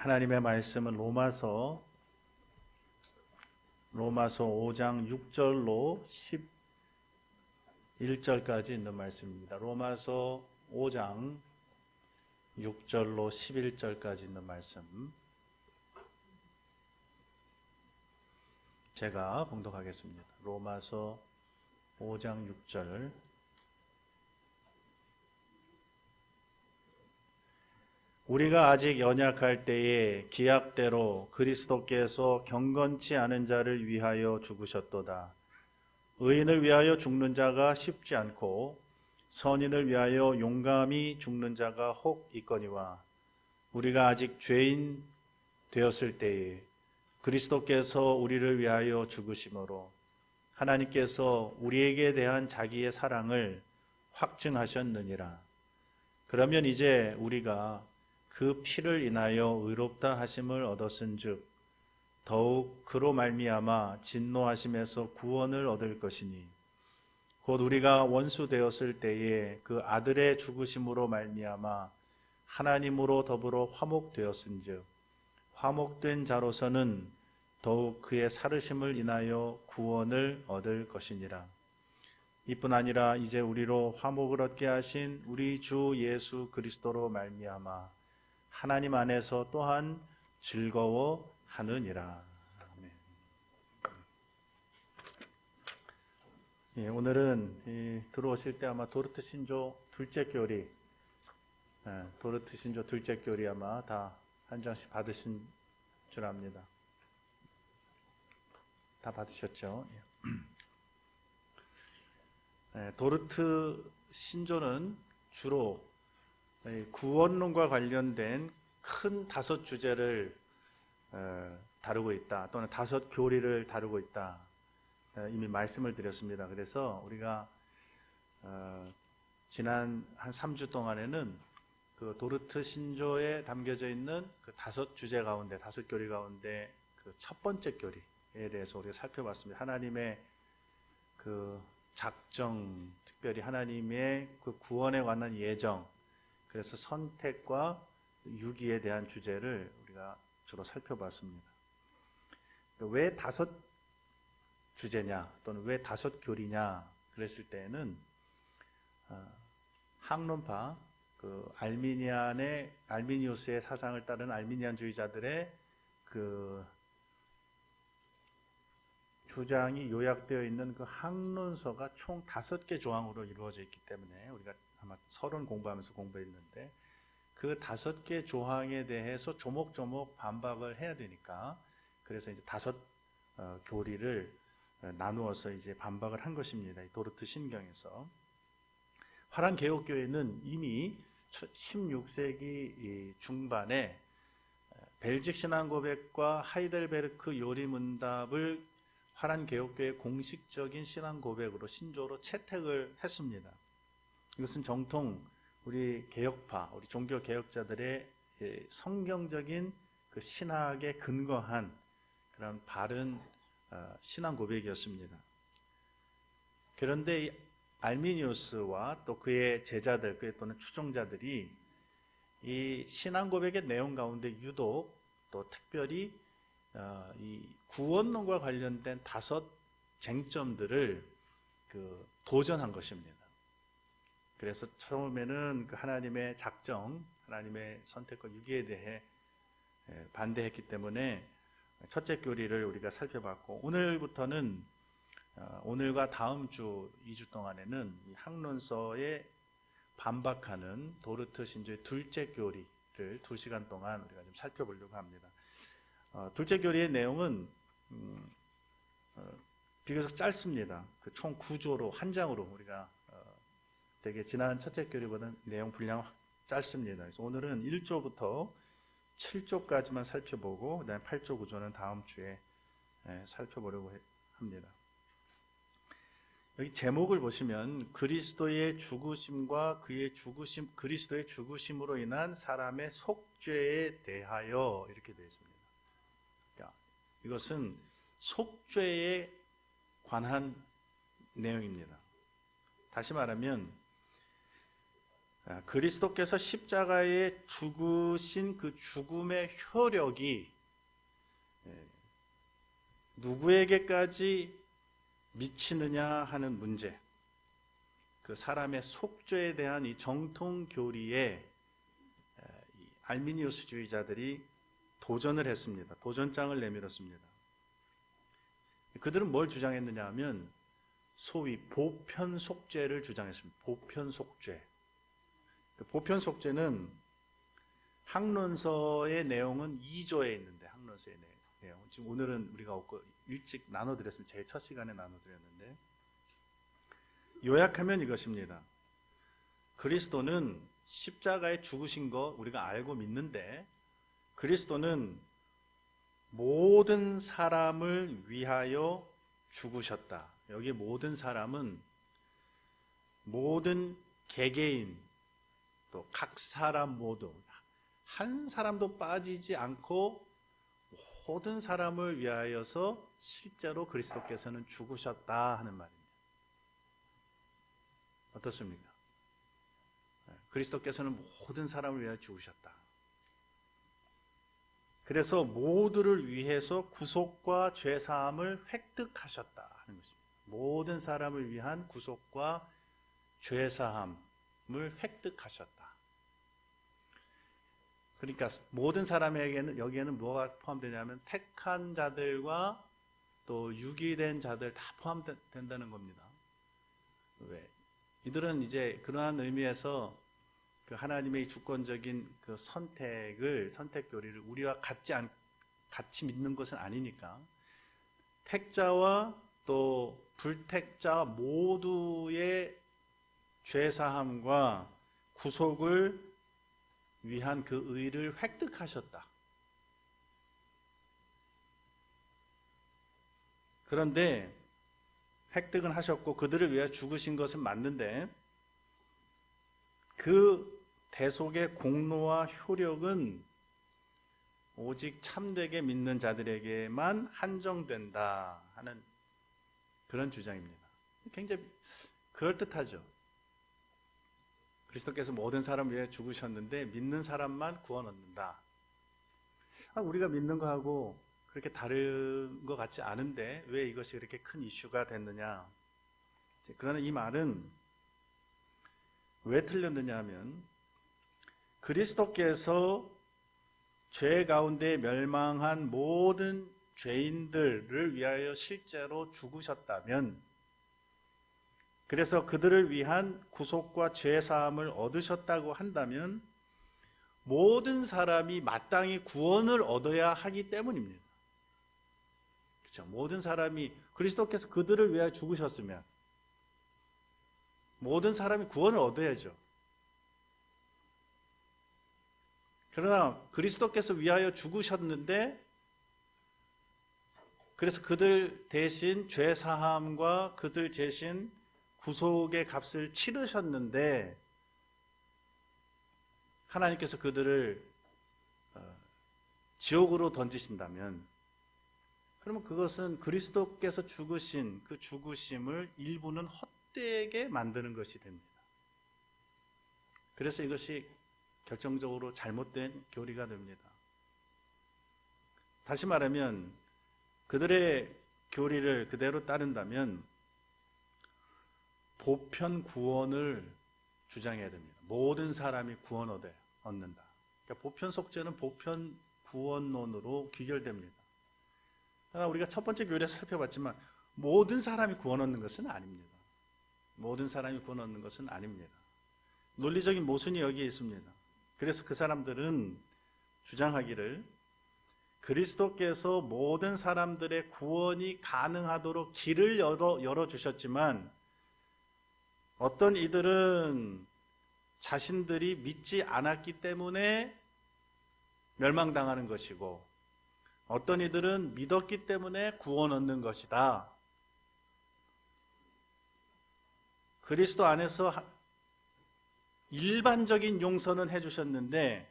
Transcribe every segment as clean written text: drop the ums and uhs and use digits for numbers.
하나님의 말씀은 로마서 5장 6절로 11절까지 있는 말씀입니다. 로마서 5장 6절로 11절까지 있는 말씀 제가 봉독하겠습니다. 로마서 5장 6절. 우리가 아직 연약할 때에 기약대로 그리스도께서 경건치 않은 자를 위하여 죽으셨도다. 의인을 위하여 죽는 자가 쉽지 않고 선인을 위하여 용감히 죽는 자가 혹 있거니와, 우리가 아직 죄인 되었을 때에 그리스도께서 우리를 위하여 죽으심으로 하나님께서 우리에게 대한 자기의 사랑을 확증하셨느니라. 그러면 이제 우리가 그 피를 인하여 의롭다 하심을 얻었은즉 더욱 그로 말미암아 진노하심에서 구원을 얻을 것이니, 곧 우리가 원수 되었을 때에 그 아들의 죽으심으로 말미암아 하나님으로 더불어 화목되었은즉 화목된 자로서는 더욱 그의 살으심을 인하여 구원을 얻을 것이니라. 이뿐 아니라 이제 우리로 화목을 얻게 하신 우리 주 예수 그리스도로 말미암아 하나님 안에서 또한 즐거워하느니라. 아멘. 예, 오늘은 들어오실 때 아마 도르트 신조 둘째 교리, 도르트 신조 둘째 교리 아마 다 한 장씩 받으신 줄 압니다. 다 받으셨죠? 도르트 신조는 주로 구원론과 관련된 큰 5주제를 다루고 있다, 또는 5교리를 다루고 있다, 이미 말씀을 드렸습니다. 그래서 우리가 지난 한 3주 동안에는 그 도르트 신조에 담겨져 있는 그 5주제 가운데, 5교리 가운데 그 첫 번째 교리에 대해서 우리가 살펴봤습니다. 하나님의 그 작정, 특별히 하나님의 그 구원에 관한 예정, 그래서 선택과 유기에 대한 주제를 우리가 주로 살펴봤습니다. 왜 5주제냐, 또는 왜 5교리냐 그랬을 때에는 학론파, 그 알미니우스의 사상을 따른 알미니안주의자들의 그 주장이 요약되어 있는 그 학론서가 총 5개 조항으로 이루어져 있기 때문에, 우리가 아마 서론 공부하면서 공부했는데 그 5개 조항에 대해서 조목조목 반박을 해야 되니까, 그래서 이제 5교리를 나누어서 이제 반박을 한 것입니다. 이 도르트 신경에서. 화란 개혁교회는 이미 16세기 중반에 벨직 신앙고백과 하이델베르크 요리문답을 화란 개혁교회의 공식적인 신앙고백으로, 신조로 채택을 했습니다. 이것은 정통 우리 개혁파, 우리 종교 개혁자들의 성경적인 그 신학에 근거한 그런 바른 신앙 고백이었습니다. 그런데 알미니우스와 또 그의 제자들, 그의 또는 추종자들이 이 신앙 고백의 내용 가운데 유독 또 특별히 이 구원론과 관련된 5 쟁점들을 도전한 것입니다. 그래서 처음에는 그 하나님의 작정, 하나님의 선택과 유기에 대해 반대했기 때문에 첫째 교리를 우리가 살펴봤고, 오늘부터는 오늘과 다음 주 2주 동안에는 이 학론서에 반박하는 도르트 신조의 둘째 교리를 2시간 동안 우리가 좀 살펴보려고 합니다. 둘째 교리의 내용은 비교적 짧습니다. 그 총 9조로 한 장으로 우리가 되게 지난 첫째 교리보다는 내용 분량 짧습니다. 그래서 오늘은 1조부터 7조까지만 살펴보고 그다음에 8조 9조는 다음 주에 살펴보려고 합니다. 여기 제목을 보시면 그리스도의 죽으심과 그리스도의 죽으심으로 인한 사람의 속죄에 대하여 이렇게 되어 있습니다. 그러니까 이것은 속죄에 관한 내용입니다. 다시 말하면 그리스도께서 십자가에 죽으신 그 죽음의 효력이 누구에게까지 미치느냐 하는 문제, 그 사람의 속죄에 대한 이 정통 교리에 알미니우스주의자들이 도전을 했습니다. 도전장을 내밀었습니다. 그들은 뭘 주장했느냐 하면 소위 보편 속죄를 주장했습니다. 보편 속죄. 보편 속죄는 학론서의 내용은 2조에 있는데, 학론서의 내용. 지금 오늘은 우리가 없고 일찍 나눠드렸습니다. 제일 첫 시간에 나눠드렸는데, 요약하면 이것입니다. 그리스도는 십자가에 죽으신 거 우리가 알고 믿는데, 그리스도는 모든 사람을 위하여 죽으셨다. 여기 모든 사람은 모든 개개인, 또 각 사람 모두, 한 사람도 빠지지 않고 모든 사람을 위하여서 실제로 그리스도께서는 죽으셨다 하는 말입니다. 어떻습니까? 그리스도께서는 모든 사람을 위하여 죽으셨다. 그래서 모두를 위해서 구속과 죄사함을 획득하셨다 하는 것입니다. 모든 사람을 위한 구속과 죄사함을 획득하셨다. 그러니까 모든 사람에게는, 여기에는 뭐가 포함되냐면 택한 자들과 또 유기된 자들 다 포함된다는 겁니다. 왜? 이들은 이제 그러한 의미에서 그 하나님의 주권적인 그 선택 교리를 우리와 같이 믿는 것은 아니니까, 택자와 또 불택자 모두의 죄사함과 구속을 위한 그 의를 획득하셨다. 그런데 획득은 하셨고 그들을 위해 죽으신 것은 맞는데, 그 대속의 공로와 효력은 오직 참되게 믿는 자들에게만 한정된다 하는 그런 주장입니다. 굉장히 그럴듯하죠. 그리스도께서 모든 사람을 위해 죽으셨는데 믿는 사람만 구원 얻는다. 우리가 믿는 거하고 그렇게 다른 것 같지 않은데 왜 이것이 그렇게 큰 이슈가 됐느냐. 그러나 이 말은 왜 틀렸느냐 하면, 그리스도께서 죄 가운데 멸망한 모든 죄인들을 위하여 실제로 죽으셨다면, 그래서 그들을 위한 구속과 죄사함을 얻으셨다고 한다면 모든 사람이 마땅히 구원을 얻어야 하기 때문입니다. 그렇죠? 모든 사람이, 그리스도께서 그들을 위하여 죽으셨으면 모든 사람이 구원을 얻어야죠. 그러나 그리스도께서 위하여 죽으셨는데, 그래서 그들 대신 죄사함과 그들 대신 구속의 값을 치르셨는데, 하나님께서 그들을 지옥으로 던지신다면, 그러면 그것은 그리스도께서 죽으신 그 죽으심을 일부는 헛되게 만드는 것이 됩니다. 그래서 이것이 결정적으로 잘못된 교리가 됩니다. 다시 말하면 그들의 교리를 그대로 따른다면 보편 구원을 주장해야 됩니다. 모든 사람이 구원 얻는다. 그러니까 보편 속죄는 보편 구원론으로 귀결됩니다. 우리가 첫 번째 교리에서 살펴봤지만 모든 사람이 구원 얻는 것은 아닙니다. 모든 사람이 구원 얻는 것은 아닙니다. 논리적인 모순이 여기에 있습니다. 그래서 그 사람들은 주장하기를 그리스도께서 모든 사람들의 구원이 가능하도록 길을 열어주셨지만 어떤 이들은 자신들이 믿지 않았기 때문에 멸망당하는 것이고 어떤 이들은 믿었기 때문에 구원 얻는 것이다. 그리스도 안에서 일반적인 용서는 해주셨는데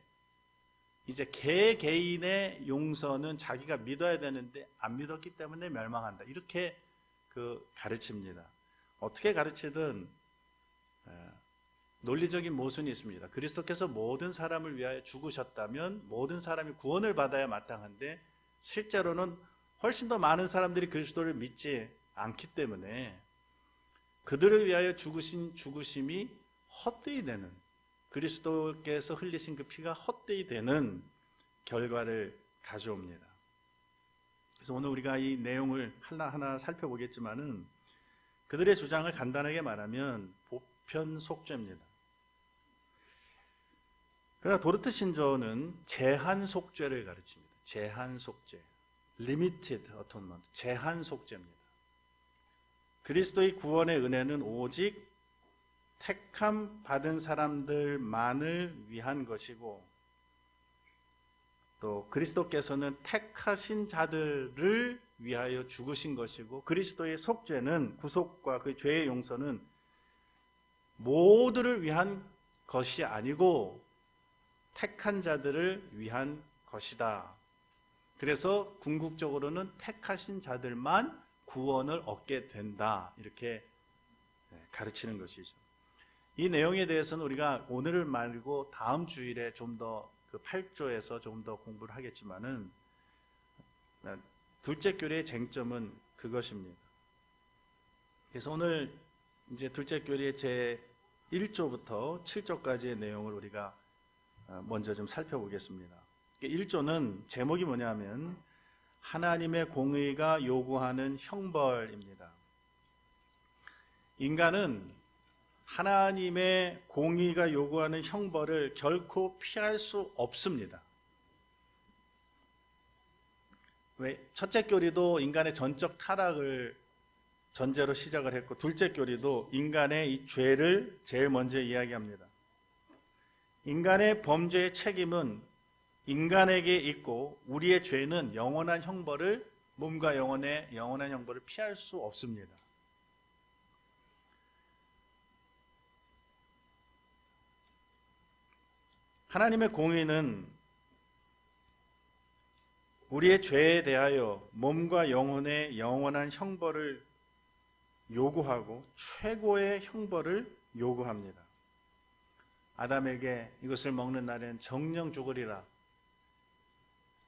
이제 개개인의 용서는 자기가 믿어야 되는데 안 믿었기 때문에 멸망한다. 이렇게 가르칩니다. 어떻게 가르치든 논리적인 모순이 있습니다. 그리스도께서 모든 사람을 위하여 죽으셨다면 모든 사람이 구원을 받아야 마땅한데 실제로는 훨씬 더 많은 사람들이 그리스도를 믿지 않기 때문에 그들을 위하여 죽으신 죽으심이 헛되이 되는, 그리스도께서 흘리신 그 피가 헛되이 되는 결과를 가져옵니다. 그래서 오늘 우리가 이 내용을 하나하나 살펴보겠지만은 그들의 주장을 간단하게 말하면 보편 속죄입니다. 그러나 도르트 신조는 제한 속죄를 가르칩니다. 제한 속죄, limited atonement, 제한 속죄입니다. 그리스도의 구원의 은혜는 오직 택함 받은 사람들만을 위한 것이고, 또 그리스도께서는 택하신 자들을 위하여 죽으신 것이고, 그리스도의 속죄는, 구속과 그 죄의 용서는 모두를 위한 것이 아니고 택한 자들을 위한 것이다. 그래서 궁극적으로는 택하신 자들만 구원을 얻게 된다, 이렇게 가르치는 것이죠. 이 내용에 대해서는 우리가 오늘 말고 다음 주일에 좀 더 그 8조에서 좀 더 공부를 하겠지만은, 둘째 교리의 쟁점은 그것입니다. 그래서 오늘 이제 둘째 교리의 제 1조부터 7조까지의 내용을 우리가 먼저 좀 살펴보겠습니다. 1조는 제목이 뭐냐면 하나님의 공의가 요구하는 형벌입니다. 인간은 하나님의 공의가 요구하는 형벌을 결코 피할 수 없습니다. 왜? 첫째 교리도 인간의 전적 타락을 전제로 시작을 했고, 둘째 교리도 인간의 이 죄를 제일 먼저 이야기합니다. 인간의 범죄의 책임은 인간에게 있고, 우리의 죄는 영원한 형벌을, 몸과 영혼의 영원한 형벌을 피할 수 없습니다. 하나님의 공의는 우리의 죄에 대하여 몸과 영혼의 영원한 형벌을 요구하고 최고의 형벌을 요구합니다. 아담에게 이것을 먹는 날엔 정령 죽으리라.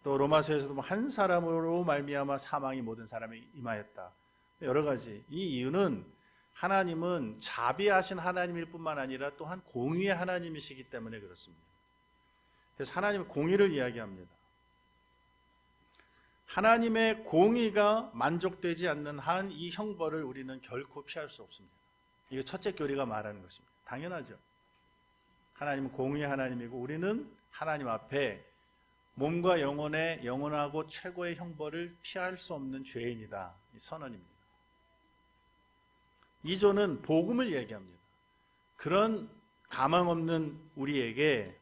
또 로마서에서도 한 사람으로 말미암아 사망이 모든 사람에 임하였다. 여러 가지. 이 이유는 하나님은 자비하신 하나님일 뿐만 아니라 또한 공의의 하나님이시기 때문에 그렇습니다. 그래서 하나님의 공의를 이야기합니다. 하나님의 공의가 만족되지 않는 한 이 형벌을 우리는 결코 피할 수 없습니다. 이게 첫째 교리가 말하는 것입니다. 당연하죠. 하나님은 공의의 하나님이고 우리는 하나님 앞에 몸과 영혼의 영원하고 최고의 형벌을 피할 수 없는 죄인이다. 이 선언입니다. 2조는 복음을 얘기합니다. 그런 가망 없는 우리에게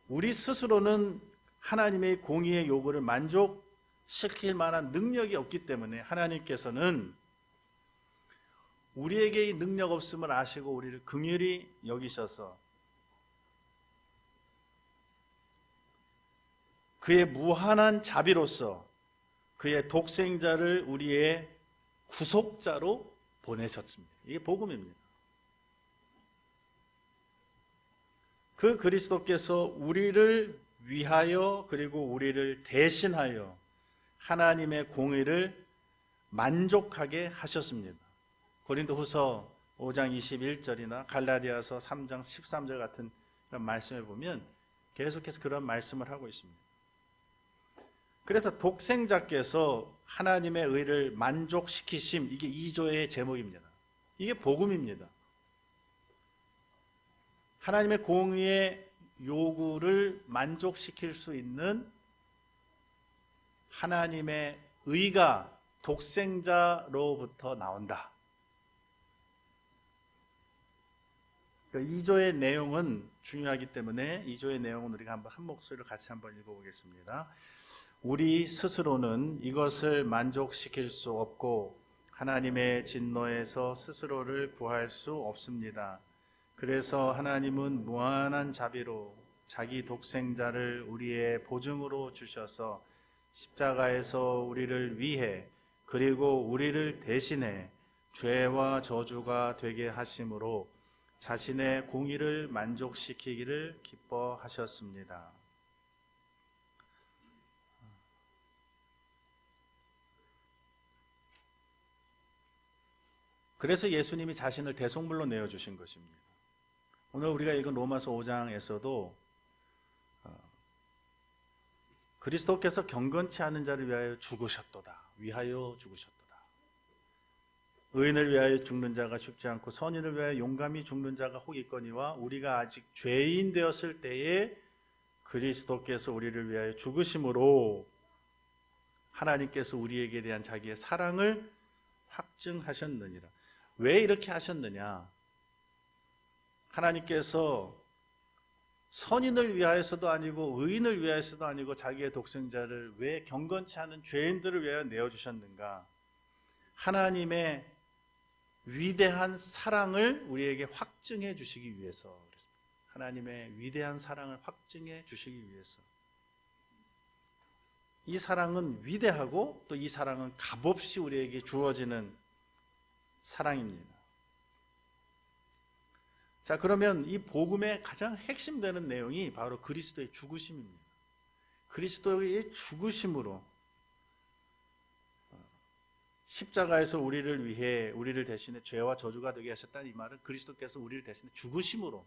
우리 스스로는 하나님의 공의의 요구를 만족시킬 만한 능력이 없기 때문에 하나님께서는 우리에게 이 능력 없음을 아시고 우리를 긍휼히 여기셔서 그의 무한한 자비로서 그의 독생자를 우리의 구속자로 보내셨습니다. 이게 복음입니다. 그 그리스도께서 우리를 위하여 그리고 우리를 대신하여 하나님의 공의를 만족하게 하셨습니다. 고린도후서 5장 21절이나 갈라디아서 3장 13절 같은 그런 말씀을 보면 계속해서 그런 말씀을 하고 있습니다. 그래서 독생자께서 하나님의 의를 만족시키심, 이게 2조의 제목입니다. 이게 복음입니다. 하나님의 공의의 요구를 만족시킬 수 있는 하나님의 의가 독생자로부터 나온다. 그러니까 2조의 내용은 중요하기 때문에 2조의 내용은 우리가 한번 한 목소리로 같이 한번 읽어보겠습니다. 우리 스스로는 이것을 만족시킬 수 없고 하나님의 진노에서 스스로를 구할 수 없습니다. 그래서 하나님은 무한한 자비로 자기 독생자를 우리의 보증으로 주셔서 십자가에서 우리를 위해 그리고 우리를 대신해 죄와 저주가 되게 하심으로 자신의 공의를 만족시키기를 기뻐하셨습니다. 그래서 예수님이 자신을 대속물로 내어주신 것입니다. 오늘 우리가 읽은 로마서 5장에서도 그리스도께서 경건치 않은 자를 위하여 죽으셨도다. 위하여 죽으셨도다. 의인을 위하여 죽는 자가 죽지 않고 선인을 위하여 용감히 죽는 자가 혹 있거니와 우리가 아직 죄인 되었을 때에 그리스도께서 우리를 위하여 죽으심으로 하나님께서 우리에게 대한 자기의 사랑을 확증하셨느니라. 왜 이렇게 하셨느냐? 하나님께서 선인을 위하여서도 아니고 의인을 위하여서도 아니고 자기의 독생자를 왜 경건치 않은 죄인들을 위하여 내어주셨는가? 하나님의 위대한 사랑을 우리에게 확증해 주시기 위해서 그렇습니다. 하나님의 위대한 사랑을 확증해 주시기 위해서. 이 사랑은 위대하고 또 이 사랑은 값없이 우리에게 주어지는 사랑입니다. 자, 그러면 이 복음의 가장 핵심되는 내용이 바로 그리스도의 죽으심입니다. 그리스도의 죽으심으로 십자가에서 우리를 위해 우리를 대신해 죄와 저주가 되게 하셨다는 이 말은 그리스도께서 우리를 대신해 죽으심으로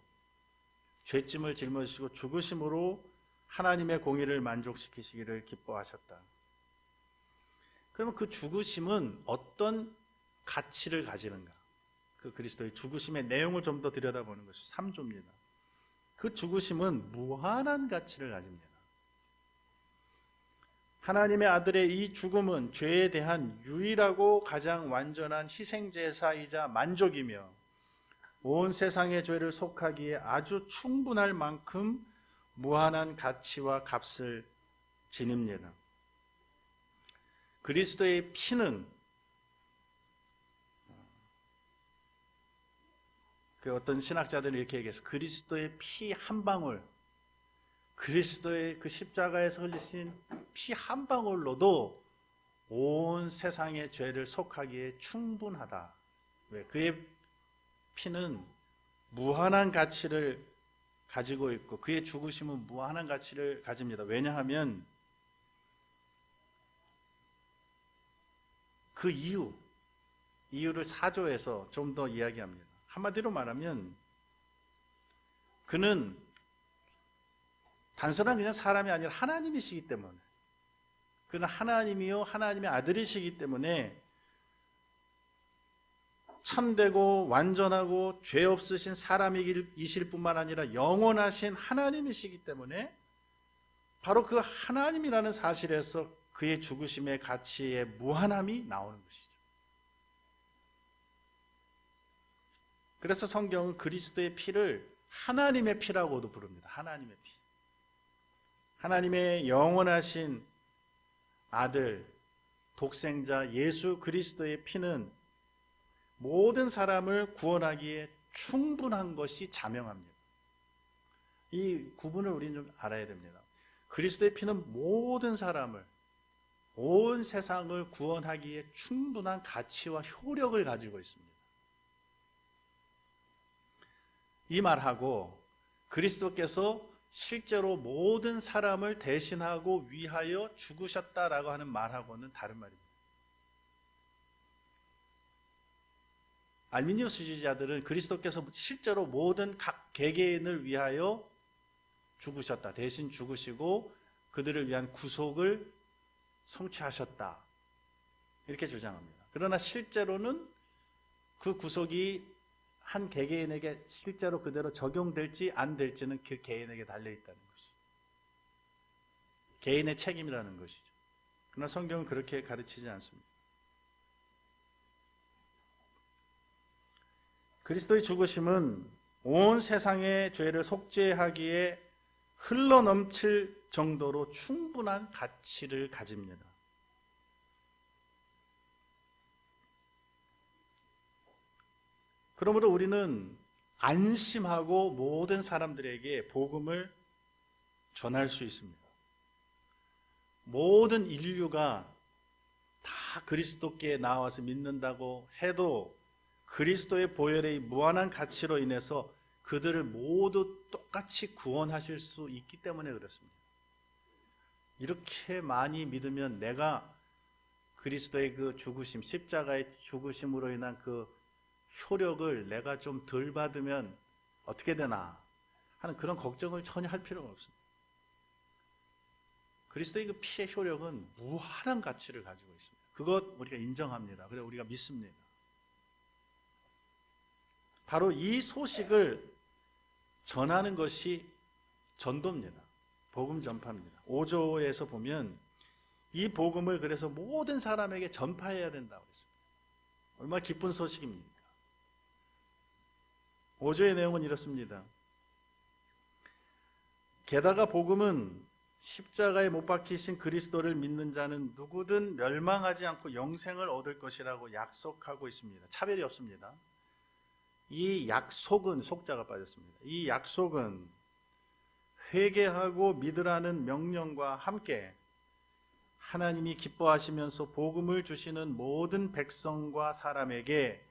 죄짐을 짊어지시고 죽으심으로 하나님의 공의를 만족시키시기를 기뻐하셨다. 그러면 그 죽으심은 어떤 가치를 가지는가? 그 그리스도의 죽으심의 내용을 좀 더 들여다보는 것이 3조입니다. 그 죽으심은 무한한 가치를 가집니다. 하나님의 아들의 이 죽음은 죄에 대한 유일하고 가장 완전한 희생제사이자 만족이며 온 세상의 죄를 속하기에 아주 충분할 만큼 무한한 가치와 값을 지닙니다. 그리스도의 피는 그 어떤 신학자들은 이렇게 얘기해서 그리스도의 피 한 방울, 그리스도의 그 십자가에서 흘리신 피 한 방울로도 온 세상의 죄를 속하기에 충분하다. 왜? 그의 피는 무한한 가치를 가지고 있고 그의 죽으심은 무한한 가치를 가집니다. 왜냐하면 그 이유를 4조에서 좀 더 이야기합니다. 한마디로 말하면 그는 단순한 그냥 사람이 아니라 하나님이시기 때문에, 그는 하나님이요 하나님의 아들이시기 때문에 참되고 완전하고 죄 없으신 사람이실 뿐만 아니라 영원하신 하나님이시기 때문에 바로 그 하나님이라는 사실에서 그의 죽으심의 가치의 무한함이 나오는 것이죠. 그래서 성경은 그리스도의 피를 하나님의 피라고도 부릅니다. 하나님의 피. 하나님의 영원하신 아들, 독생자 예수 그리스도의 피는 모든 사람을 구원하기에 충분한 것이 자명합니다. 이 구분을 우리는 좀 알아야 됩니다. 그리스도의 피는 모든 사람을, 온 세상을 구원하기에 충분한 가치와 효력을 가지고 있습니다. 이 말하고 그리스도께서 실제로 모든 사람을 대신하고 위하여 죽으셨다라고 하는 말하고는 다른 말입니다. 알미니우스주의자들은 그리스도께서 실제로 모든 각 개개인을 위하여 죽으셨다. 대신 죽으시고 그들을 위한 구속을 성취하셨다. 이렇게 주장합니다. 그러나 실제로는 그 구속이 한 개개인에게 실제로 그대로 적용될지 안 될지는 그 개인에게 달려있다는 것이죠. 개인의 책임이라는 것이죠. 그러나 성경은 그렇게 가르치지 않습니다. 그리스도의 죽으심은 온 세상의 죄를 속죄하기에 흘러넘칠 정도로 충분한 가치를 가집니다. 그러므로 우리는 안심하고 모든 사람들에게 복음을 전할 수 있습니다. 모든 인류가 다 그리스도께 나와서 믿는다고 해도 그리스도의 보혈의 무한한 가치로 인해서 그들을 모두 똑같이 구원하실 수 있기 때문에 그렇습니다. 이렇게 많이 믿으면 내가 그리스도의 그 죽으심, 십자가의 죽으심으로 인한 그 효력을 내가 좀 덜 받으면 어떻게 되나 하는 그런 걱정을 전혀 할 필요가 없습니다. 그리스도의 그 피의 효력은 무한한 가치를 가지고 있습니다. 그것 우리가 인정합니다. 그래서 우리가 믿습니다. 바로 이 소식을 전하는 것이 전도입니다. 복음 전파입니다. 5조에서 보면 이 복음을 그래서 모든 사람에게 전파해야 된다고 했습니다. 얼마나 기쁜 소식입니까? 5조의 내용은 이렇습니다. 게다가 복음은 십자가에 못 박히신 그리스도를 믿는 자는 누구든 멸망하지 않고 영생을 얻을 것이라고 약속하고 있습니다. 차별이 없습니다. 이 약속은, 속자가 빠졌습니다. 이 약속은 회개하고 믿으라는 명령과 함께 하나님이 기뻐하시면서 복음을 주시는 모든 백성과 사람에게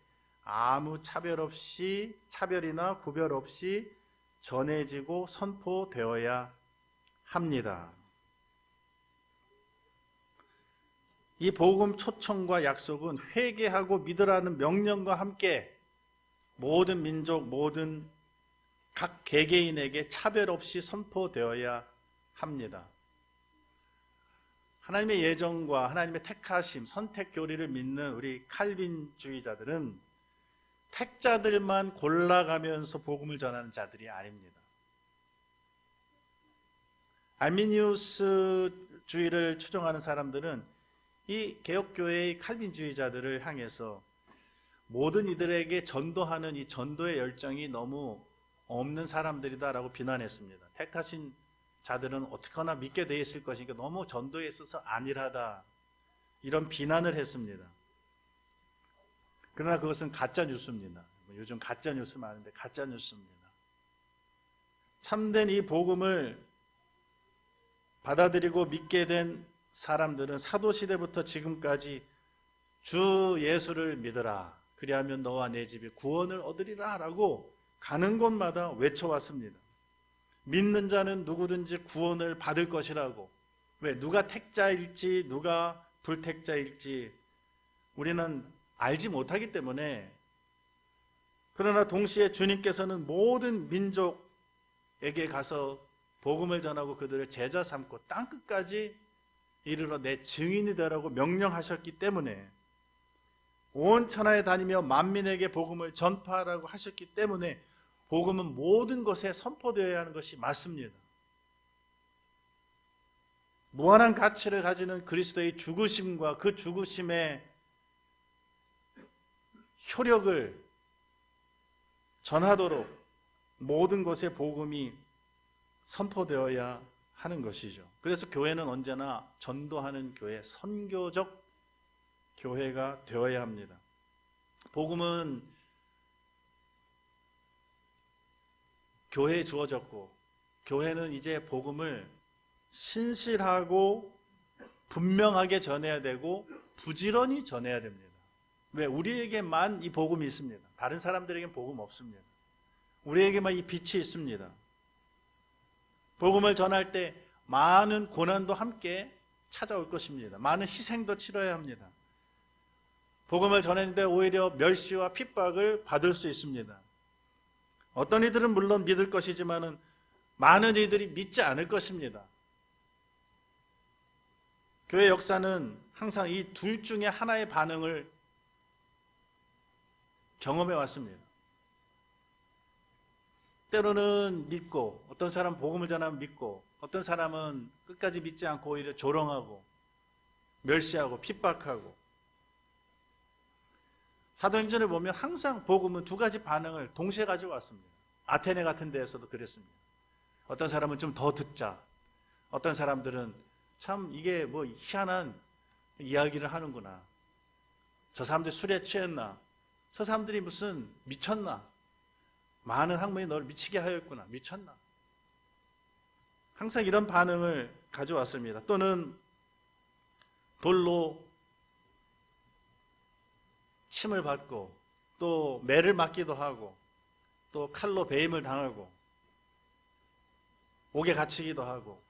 아무 차별이나 구별 없이 전해지고 선포되어야 합니다. 이 복음 초청과 약속은 회개하고 믿으라는 명령과 함께 모든 민족, 모든 각 개개인에게 차별 없이 선포되어야 합니다. 하나님의 예정과 하나님의 택하심, 선택 교리를 믿는 우리 칼빈주의자들은 택자들만 골라가면서 복음을 전하는 자들이 아닙니다. 알미니우스주의를 추종하는 사람들은 이 개혁교회의 칼빈주의자들을 향해서 모든 이들에게 전도하는 이 전도의 열정이 너무 없는 사람들이다라고 비난했습니다. 택하신 자들은 어떻게나 믿게 돼 있을 것이니까 너무 전도에 있어서 안일하다, 이런 비난을 했습니다. 그러나 그것은 가짜 뉴스입니다. 요즘 가짜 뉴스 많은데 가짜 뉴스입니다. 참된 이 복음을 받아들이고 믿게 된 사람들은 사도시대부터 지금까지 주 예수를 믿으라, 그리하면 너와 내 집이 구원을 얻으리라 라고 가는 곳마다 외쳐왔습니다. 믿는 자는 누구든지 구원을 받을 것이라고. 왜? 누가 택자일지 누가 불택자일지 우리는 알지 못하기 때문에. 그러나 동시에 주님께서는 모든 민족에게 가서 복음을 전하고 그들을 제자 삼고 땅끝까지 이르러 내 증인이 되라고 명령하셨기 때문에, 온 천하에 다니며 만민에게 복음을 전파하라고 하셨기 때문에 복음은 모든 곳에 선포되어야 하는 것이 맞습니다. 무한한 가치를 가지는 그리스도의 죽으심과 그 죽으심의 효력을 전하도록 모든 곳에 복음이 선포되어야 하는 것이죠. 그래서 교회는 언제나 전도하는 교회, 선교적 교회가 되어야 합니다. 복음은 교회에 주어졌고, 교회는 이제 복음을 신실하고 분명하게 전해야 되고 부지런히 전해야 됩니다. 왜? 우리에게만 이 복음이 있습니다. 다른 사람들에게는 복음 없습니다. 우리에게만 이 빛이 있습니다. 복음을 전할 때 많은 고난도 함께 찾아올 것입니다. 많은 희생도 치러야 합니다. 복음을 전했는데 오히려 멸시와 핍박을 받을 수 있습니다. 어떤 이들은 물론 믿을 것이지만은 많은 이들이 믿지 않을 것입니다. 교회 역사는 항상 이 둘 중에 하나의 반응을 경험해 왔습니다. 때로는 믿고, 어떤 사람은 복음을 전하면 믿고, 어떤 사람은 끝까지 믿지 않고 오히려 조롱하고 멸시하고 핍박하고. 사도행전을 보면 항상 복음은 두 가지 반응을 동시에 가지고 왔습니다. 아테네 같은 데에서도 그랬습니다. 어떤 사람은 좀 더 듣자, 어떤 사람들은 참 이게 뭐 희한한 이야기를 하는구나, 저 사람들이 술에 취했나, 저 사람들이 무슨 미쳤나, 많은 학문이 너를 미치게 하였구나, 미쳤나. 항상 이런 반응을 가져왔습니다. 또는 돌로 침을 받고 또 매를 맞기도 하고 또 칼로 배임을 당하고 옥에 갇히기도 하고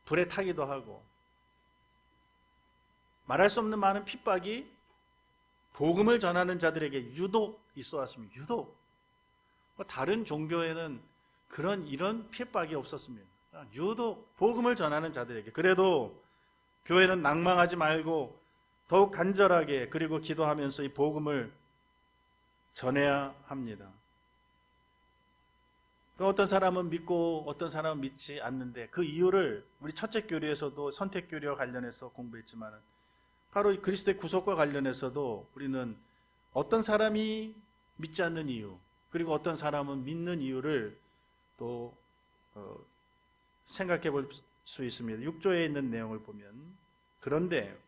불에 타기도 하고 말할 수 없는 많은 핍박이 복음을 전하는 자들에게 유독 있어 왔습니다. 유독 다른 종교에는 이런 핍박이 없었습니다. 유독 복음을 전하는 자들에게. 그래도 교회는 낭망하지 말고 더욱 간절하게 그리고 기도하면서 이 복음을 전해야 합니다. 어떤 사람은 믿고 어떤 사람은 믿지 않는데 그 이유를 우리 첫째 교리에서도 선택교리와 관련해서 공부했지만 바로 그리스도의 구속과 관련해서도 우리는 어떤 사람이 믿지 않는 이유 그리고 어떤 사람은 믿는 이유를 또 생각해 볼 수 있습니다. 6조에 있는 내용을 보면 그런데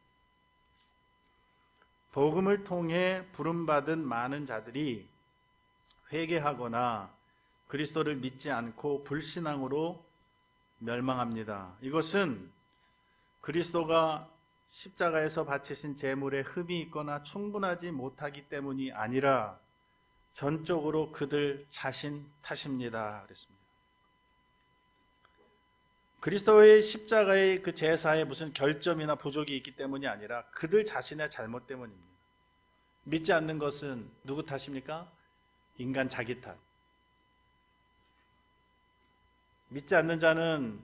복음을 통해 부름받은 많은 자들이 회개하거나 그리스도를 믿지 않고 불신앙으로 멸망합니다. 이것은 그리스도가 십자가에서 바치신 제물에 흠이 있거나 충분하지 못하기 때문이 아니라 전적으로 그들 자신 탓입니다. 그랬습니다. 그리스도의 십자가의 그 제사에 무슨 결점이나 부족이 있기 때문이 아니라 그들 자신의 잘못 때문입니다. 믿지 않는 것은 누구 탓입니까? 인간 자기 탓. 믿지 않는 자는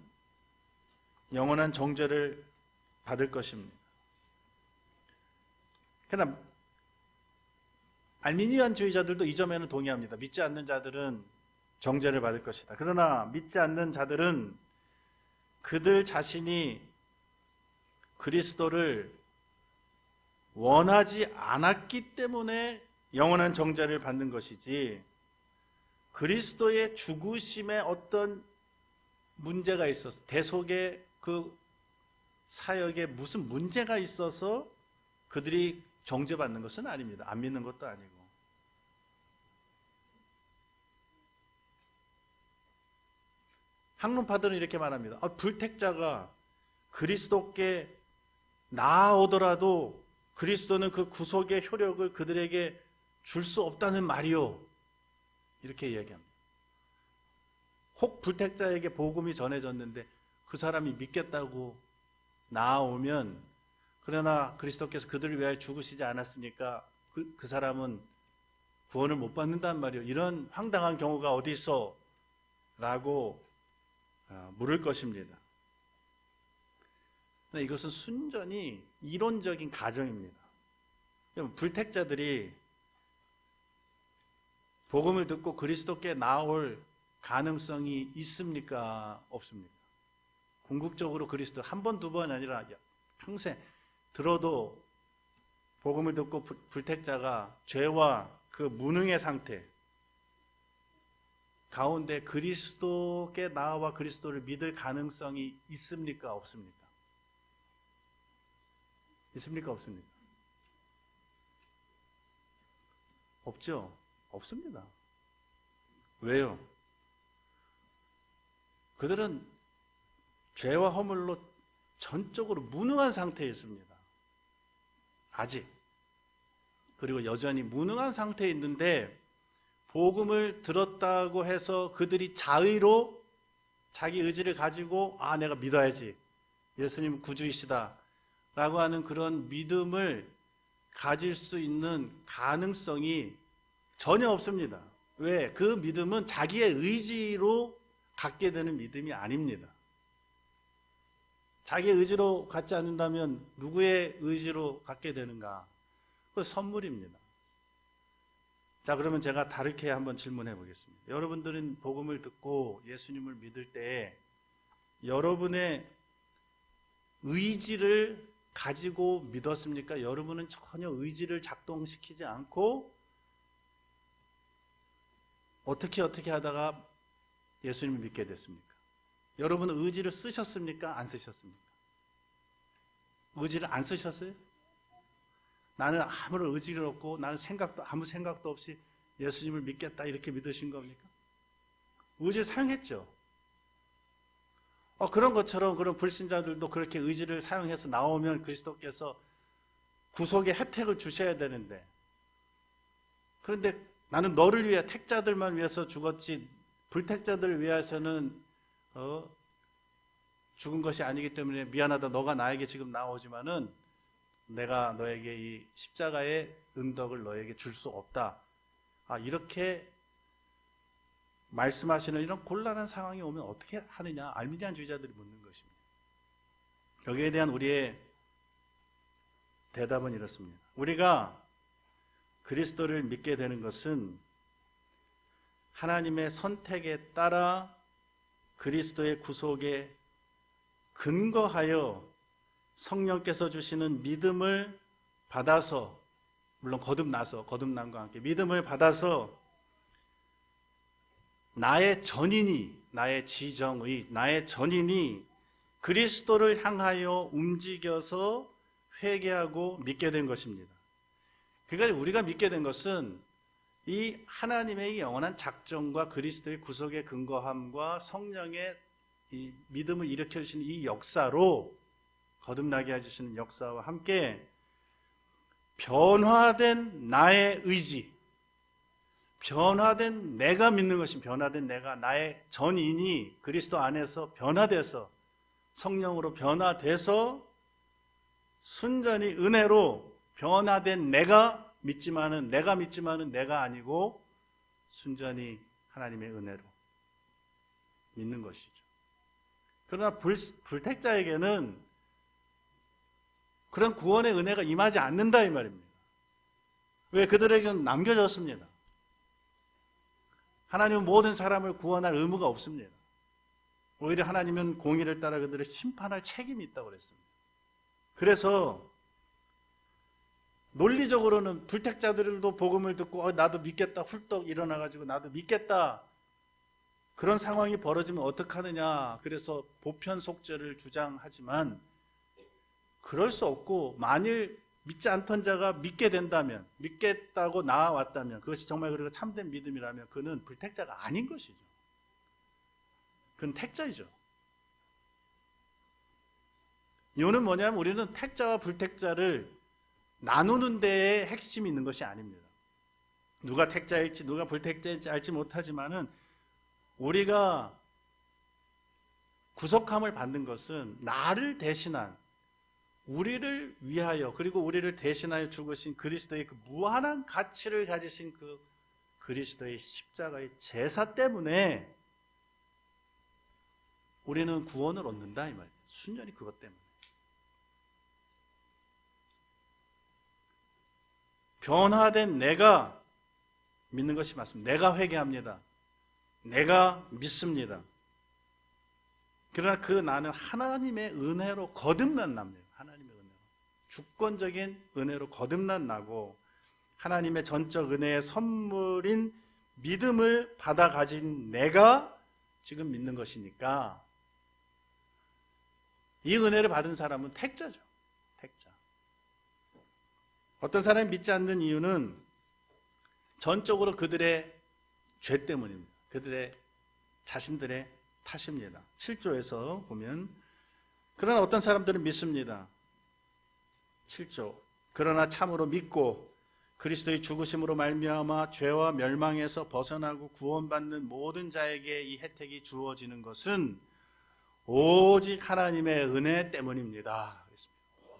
영원한 정죄를 받을 것입니다. 그러나 알미니안주의자들도 이 점에는 동의합니다. 믿지 않는 자들은 정죄를 받을 것이다. 그러나 믿지 않는 자들은 그들 자신이 그리스도를 원하지 않았기 때문에 영원한 정죄를 받는 것이지 그리스도의 죽으심에 어떤 문제가 있어서 대속의 그 사역에 무슨 문제가 있어서 그들이 정죄받는 것은 아닙니다. 안 믿는 것도 아니고. 학론파들은 이렇게 말합니다. 불택자가 그리스도께 나아오더라도 그리스도는 그 구속의 효력을 그들에게 줄 수 없다는 말이요. 이렇게 얘기합니다. 혹 불택자에게 복음이 전해졌는데 그 사람이 믿겠다고 나아오면 그러나 그리스도께서 그들을 위하여 죽으시지 않았으니까 그 사람은 구원을 못 받는단 말이에요. 이런 황당한 경우가 어디 있어? 라고 물을 것입니다. 이것은 순전히 이론적인 가정입니다. 불택자들이 복음을 듣고 그리스도께 나올 가능성이 있습니까? 없습니까? 궁극적으로 그리스도 한 번, 두 번 아니라 평생 들어도 복음을 듣고 불택자가 죄와 그 무능의 상태 가운데 그리스도께 나와 그리스도를 믿을 가능성이 있습니까? 없습니까? 있습니까? 없습니까? 없죠? 없습니다. 왜요? 그들은 죄와 허물로 전적으로 무능한 상태에 있습니다. 아직. 그리고 여전히 무능한 상태에 있는데 복음을 들었다고 해서 그들이 자의로 자기 의지를 가지고 내가 믿어야지. 예수님 구주이시다. 라고 하는 그런 믿음을 가질 수 있는 가능성이 전혀 없습니다. 왜? 그 믿음은 자기의 의지로 갖게 되는 믿음이 아닙니다. 자기의 의지로 갖지 않는다면 누구의 의지로 갖게 되는가? 그건 선물입니다. 자, 그러면 제가 다르게 한번 질문해 보겠습니다. 여러분들은 복음을 듣고 예수님을 믿을 때 여러분의 의지를 가지고 믿었습니까? 여러분은 전혀 의지를 작동시키지 않고 어떻게 하다가 예수님을 믿게 됐습니까? 여러분은 의지를 쓰셨습니까? 안 쓰셨습니까? 의지를 안 쓰셨어요? 나는 아무런 의지를 없고 나는 아무 생각도 없이 예수님을 믿겠다 이렇게 믿으신 겁니까? 의지를 사용했죠. 그런 것처럼 그런 불신자들도 그렇게 의지를 사용해서 나오면 그리스도께서 구속의 혜택을 주셔야 되는데 그런데 나는 너를 위해 택자들만 위해서 죽었지 불택자들을 위해서는 죽은 것이 아니기 때문에 미안하다. 너가 나에게 지금 나오지만은 내가 너에게 이 십자가의 은덕을 너에게 줄 수 없다. 이렇게 말씀하시는 이런 곤란한 상황이 오면 어떻게 하느냐? 알미니안주의자들이 묻는 것입니다. 여기에 대한 우리의 대답은 이렇습니다. 우리가 그리스도를 믿게 되는 것은 하나님의 선택에 따라 그리스도의 구속에 근거하여 성령께서 주시는 믿음을 받아서, 물론 거듭남과 함께 믿음을 받아서 나의 전인이, 나의 지정의, 나의 전인이 그리스도를 향하여 움직여서 회개하고 믿게 된 것입니다. 그러니까 우리가 믿게 된 것은 이 하나님의 영원한 작정과 그리스도의 구속의 근거함과 성령의 이 믿음을 일으켜 주시는 이 역사로, 거듭나게 해주시는 역사와 함께 변화된 나의 의지, 변화된 내가 믿는 것입니다. 변화된 내가, 나의 전인이 그리스도 안에서 변화돼서, 성령으로 변화돼서 순전히 은혜로 변화된 내가 믿지만은 내가 아니고 순전히 하나님의 은혜로 믿는 것이죠. 그러나 불택자에게는 그런 구원의 은혜가 임하지 않는다 이 말입니다. 왜? 그들에게는 남겨졌습니다. 하나님은 모든 사람을 구원할 의무가 없습니다. 오히려 하나님은 공의를 따라 그들을 심판할 책임이 있다고 그랬습니다. 그래서 논리적으로는 불택자들도 복음을 듣고 나도 믿겠다 훌떡 일어나가지고 나도 믿겠다, 그런 상황이 벌어지면 어떡하느냐, 그래서 보편 속죄를 주장하지만 그럴 수 없고, 만일 믿지 않던 자가 믿게 된다면, 믿겠다고 나아왔다면, 그것이 정말 그리고 참된 믿음이라면 그는 불택자가 아닌 것이죠. 그는 택자이죠. 이유는 뭐냐면 우리는 택자와 불택자를 나누는 데에 핵심이 있는 것이 아닙니다. 누가 택자일지 누가 불택자일지 알지 못하지만은 우리가 구속함을 받는 것은 나를 대신한, 우리를 위하여, 그리고 우리를 대신하여 죽으신 그리스도의 그 무한한 가치를 가지신 그 그리스도의 십자가의 제사 때문에 우리는 구원을 얻는다 이 말이에요. 순전히 그것 때문에. 변화된 내가 믿는 것이 맞습니다. 내가 회개합니다. 내가 믿습니다. 그러나 그 나는 하나님의 은혜로 거듭난 나입니다. 하나님의 은혜로, 주권적인 은혜로 거듭난 나고, 하나님의 전적 은혜의 선물인 믿음을 받아 가진 내가 지금 믿는 것이니까, 이 은혜를 받은 사람은 택자죠. 택자. 어떤 사람이 믿지 않는 이유는 전적으로 그들의 죄 때문입니다. 그들의 자신들의 탓입니다. 7조에서 보면, 그러나 어떤 사람들은 믿습니다. 7조. 그러나 참으로 믿고 그리스도의 죽으심으로 말미암아 죄와 멸망에서 벗어나고 구원받는 모든 자에게 이 혜택이 주어지는 것은 오직 하나님의 은혜 때문입니다.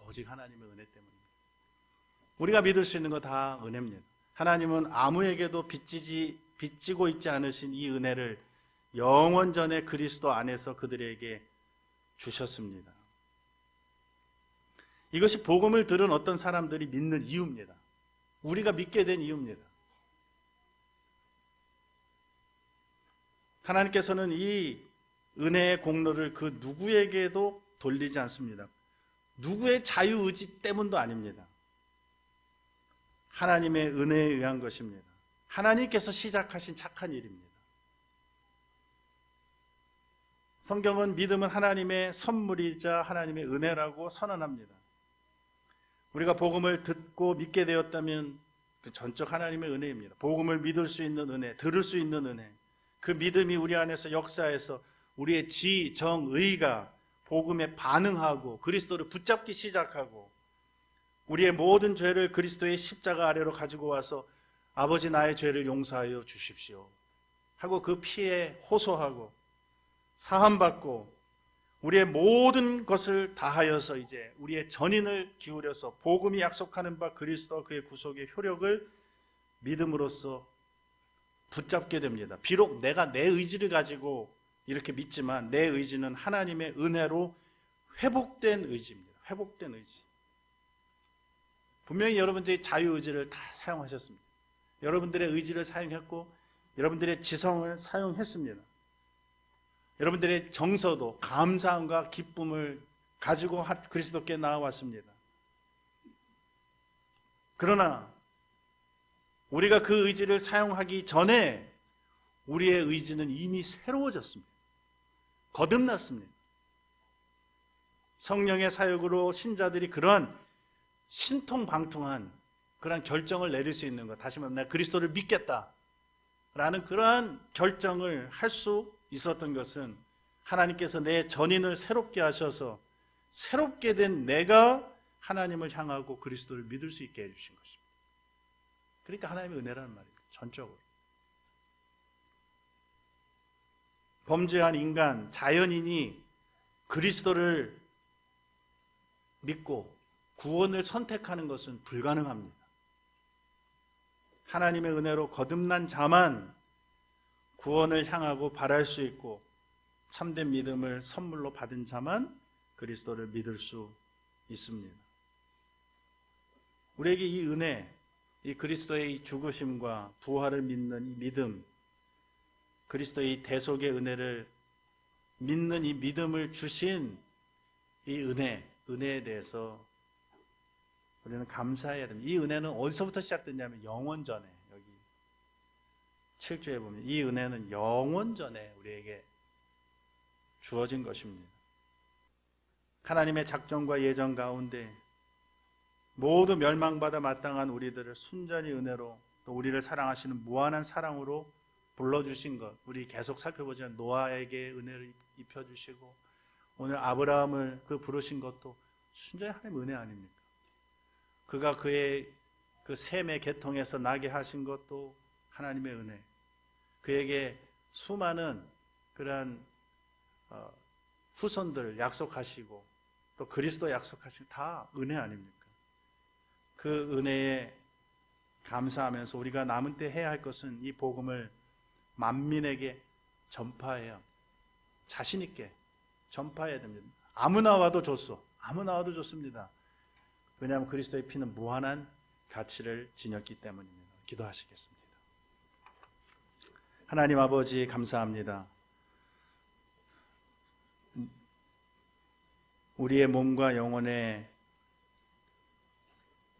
오직 하나님의 은혜 때문입니다. 우리가 믿을 수 있는 거 다 은혜입니다. 하나님은 아무에게도 빚지고 있지 않으신 이 은혜를 영원전에 그리스도 안에서 그들에게 주셨습니다. 이것이 복음을 들은 어떤 사람들이 믿는 이유입니다. 우리가 믿게 된 이유입니다. 하나님께서는 이 은혜의 공로를 그 누구에게도 돌리지 않습니다. 누구의 자유의지 때문도 아닙니다. 하나님의 은혜에 의한 것입니다. 하나님께서 시작하신 착한 일입니다. 성경은 믿음은 하나님의 선물이자 하나님의 은혜라고 선언합니다. 우리가 복음을 듣고 믿게 되었다면 그 전적 하나님의 은혜입니다. 복음을 믿을 수 있는 은혜, 들을 수 있는 은혜, 그 믿음이 우리 안에서 역사해서 우리의 지, 정, 의가 복음에 반응하고 그리스도를 붙잡기 시작하고 우리의 모든 죄를 그리스도의 십자가 아래로 가지고 와서 아버지 나의 죄를 용서하여 주십시오 하고 그 피에 호소하고 사함받고 우리의 모든 것을 다하여서 이제 우리의 전인을 기울여서 복음이 약속하는 바 그리스도 그의 구속의 효력을 믿음으로써 붙잡게 됩니다. 비록 내가 내 의지를 가지고 이렇게 믿지만 내 의지는 하나님의 은혜로 회복된 의지입니다. 회복된 의지. 분명히 여러분들이 자유의지를 다 사용하셨습니다. 여러분들의 의지를 사용했고 여러분들의 지성을 사용했습니다. 여러분들의 정서도 감사함과 기쁨을 가지고 그리스도께 나아왔습니다. 그러나 우리가 그 의지를 사용하기 전에 우리의 의지는 이미 새로워졌습니다. 거듭났습니다. 성령의 사역으로 신자들이 그러한 신통방통한 그러한 결정을 내릴 수 있는 것, 다시 말하면 내가 그리스도를 믿겠다라는 그러한 결정을 할 수 있었던 것은 하나님께서 내 전인을 새롭게 하셔서 새롭게 된 내가 하나님을 향하고 그리스도를 믿을 수 있게 해주신 것입니다. 그러니까 하나님의 은혜라는 말입니다. 전적으로. 범죄한 인간, 자연인이 그리스도를 믿고 구원을 선택하는 것은 불가능합니다. 하나님의 은혜로 거듭난 자만 구원을 향하고 바랄 수 있고 참된 믿음을 선물로 받은 자만 그리스도를 믿을 수 있습니다. 우리에게 이 은혜, 이 그리스도의 이 죽으심과 부활을 믿는 이 믿음, 그리스도의 이 대속의 은혜를 믿는 이 믿음을 주신 이 은혜에 대해서 우리는 감사해야 됩니다. 이 은혜는 어디서부터 시작됐냐면 영원 전에, 여기 7조에 보면 이 은혜는 영원 전에 우리에게 주어진 것입니다. 하나님의 작정과 예정 가운데 모두 멸망받아 마땅한 우리들을 순전히 은혜로 또 우리를 사랑하시는 무한한 사랑으로 불러주신 것, 우리 계속 살펴보자면 노아에게 은혜를 입혀주시고 오늘 아브라함을 그 부르신 것도 순전히 하나님의 은혜 아닙니까? 그가 그의 그 셈의 계통에서 나게 하신 것도 하나님의 은혜. 그에게 수많은 그러한 후손들 약속하시고 또 그리스도 약속하시고 다 은혜 아닙니까? 그 은혜에 감사하면서 우리가 남은 때 해야 할 것은 이 복음을 만민에게 전파해요. 자신 있게 전파해야 됩니다. 아무나 와도 좋소. 아무나 와도 좋습니다. 왜냐하면 그리스도의 피는 무한한 가치를 지녔기 때문입니다. 기도하시겠습니다. 하나님 아버지 감사합니다. 우리의 몸과 영혼에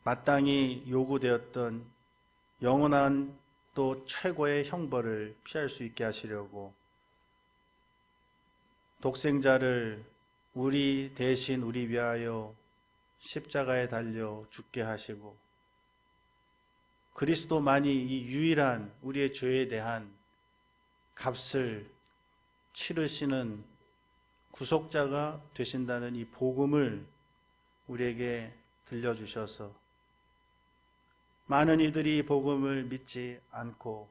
마땅히 요구되었던 영원한 또 최고의 형벌을 피할 수 있게 하시려고 독생자를 우리 대신 우리 위하여 십자가에 달려 죽게 하시고 그리스도만이 이 유일한 우리의 죄에 대한 값을 치르시는 구속자가 되신다는 이 복음을 우리에게 들려주셔서 많은 이들이 복음을 믿지 않고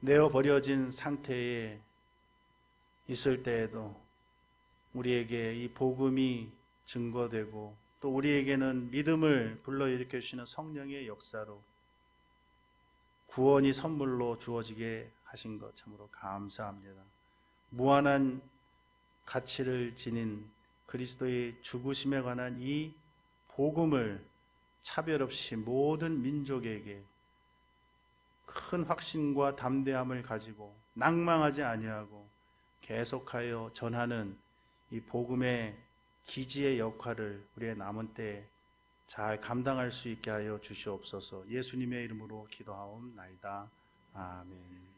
내어버려진 상태에 있을 때에도 우리에게 이 복음이 증거되고 또 우리에게는 믿음을 불러일으켜 주시는 성령의 역사로 구원이 선물로 주어지게 하신 것 참으로 감사합니다. 무한한 가치를 지닌 그리스도의 죽으심에 관한 이 복음을 차별 없이 모든 민족에게 큰 확신과 담대함을 가지고 낭망하지 아니하고 계속하여 전하는 이 복음의 기지의 역할을 우리의 남은 때에 잘 감당할 수 있게 하여 주시옵소서. 예수님의 이름으로 기도하옵나이다. 아멘.